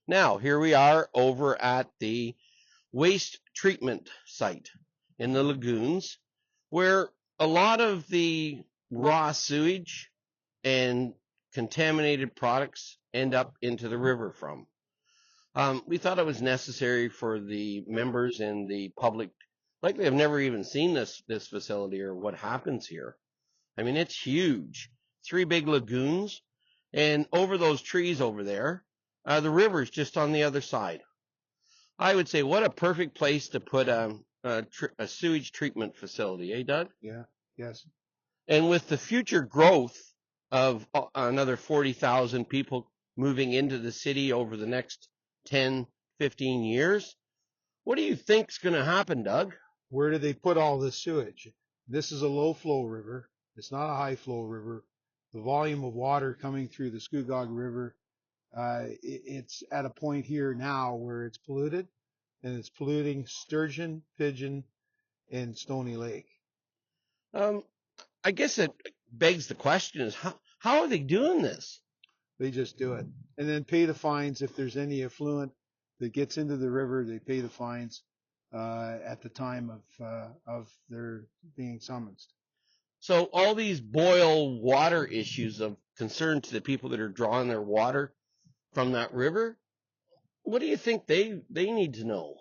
Now, here we are over at the waste treatment site in the lagoons, where a lot of the raw sewage and contaminated products end up into the river from. We thought it was necessary for the members and the public, likely have never even seen this facility or what happens here. I mean, it's huge. 3 big lagoons, and over those trees over there, the river's just on the other side. I would say, what a perfect place to put a sewage treatment facility, eh, Doug? Yeah, yes. And with the future growth of another 40,000 people moving into the city over the next 10, 15 years, what do you think's going to happen, Doug? Where do they put all this sewage? This is a low flow river. It's not a high flow river. The volume of water coming through the Scugog River, it's at a point here now where it's polluted, and it's polluting sturgeon, pigeon, and Stony Lake. I guess it begs the question is how are they doing this? They just do it. And then pay the fines if there's any effluent that gets into the river. They pay the fines at the time of their being summoned. So all these boil water issues of concern to the people that are drawing their water from that river, what do you think they need to know?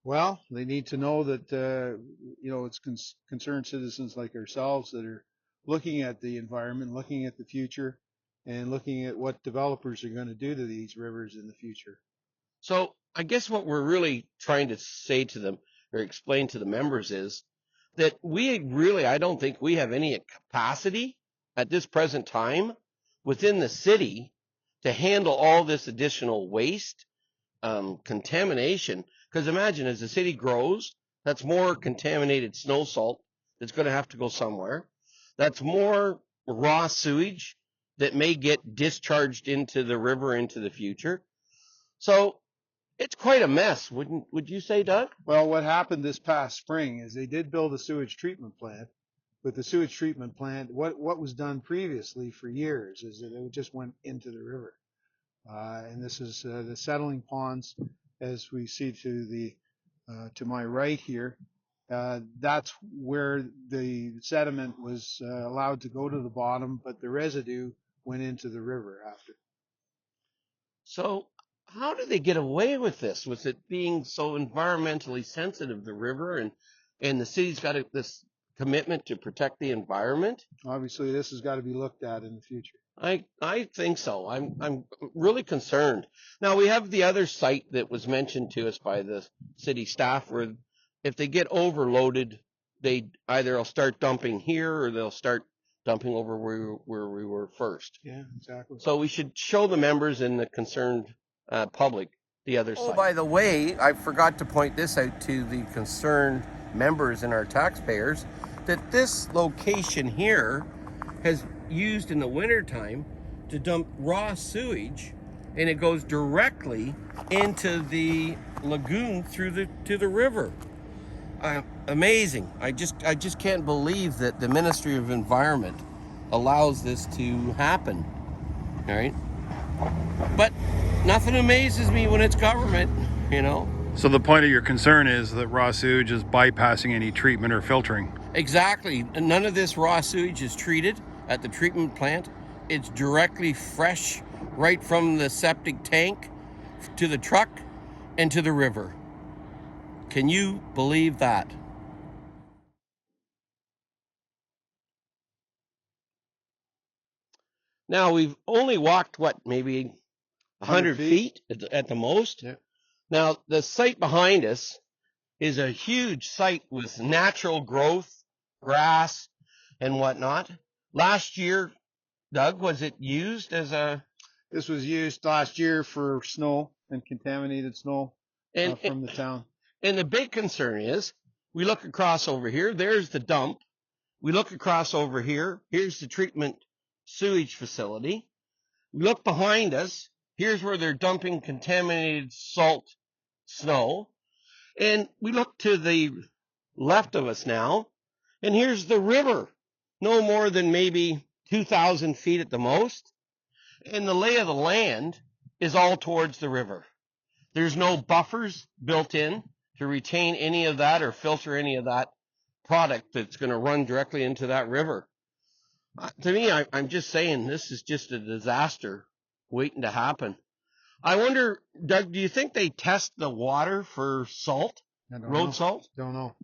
Well, they need to know that it's concerned citizens like ourselves that are looking at the environment, looking at the future, and looking at what developers are going to do to these rivers in the future. So I guess what we're really trying to say to them or explain to the members is that I don't think we have any capacity at this present time within the city to handle all this additional waste, contamination. Because imagine as the city grows, that's more contaminated snow salt that's going to have to go somewhere. That's more raw sewage that may get discharged into the river into the future. So it's quite a mess, would you say, Doug? Well, what happened this past spring is they did build a sewage treatment plant. But the sewage treatment plant, what was done previously for years is that it just went into the river. And this is the settling ponds, as we see to my right here. That's where the sediment was allowed to go to the bottom, but the residue went into the river after. So how do they get away with this? With it being so environmentally sensitive, the river, and the city's got this commitment to protect the environment? Obviously, this has got to be looked at in the future. I think so. I'm really concerned. Now we have the other site that was mentioned to us by the city staff where if they get overloaded, they either will start dumping here or they'll start dumping over where we were first. Yeah, exactly. So we should show the members and the concerned public the other side. Oh, by the way, I forgot to point this out to the concerned members and our taxpayers, that this location here has used in the wintertime to dump raw sewage, and it goes directly into the lagoon to the river. Amazing. I just can't believe that the Ministry of Environment allows this to happen. All right? But nothing amazes me when it's government, you know. So the point of your concern is that raw sewage is bypassing any treatment or filtering. Exactly. None of this raw sewage is treated at the treatment plant. It's directly fresh right from the septic tank to the truck and to the river. Can you believe that? Now we've only walked, maybe 100 feet at the most? Yeah. Now the site behind us is a huge site with natural growth, grass, and whatnot. Last year, Doug, was it used as a... This was used last year for snow and contaminated snow from the town. And the big concern is, we look across over here, there's the dump. We look across over here, here's the treatment sewage facility. We look behind us, here's where they're dumping contaminated salt snow. And we look to the left of us now, and here's the river, no more than maybe 2,000 feet at the most. And the lay of the land is all towards the river. There's no buffers built in to retain any of that or filter any of that product that's going to run directly into that river. To me, I'm just saying this is just a disaster waiting to happen. I wonder, Doug, do you think they test the water for salt, road salt? Don't know.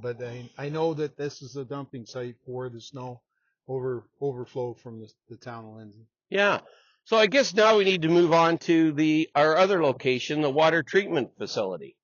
But I know that this is a dumping site for the snow overflow from the town of Lindsay. Yeah. So I guess now we need to move on to our other location, the water treatment facility.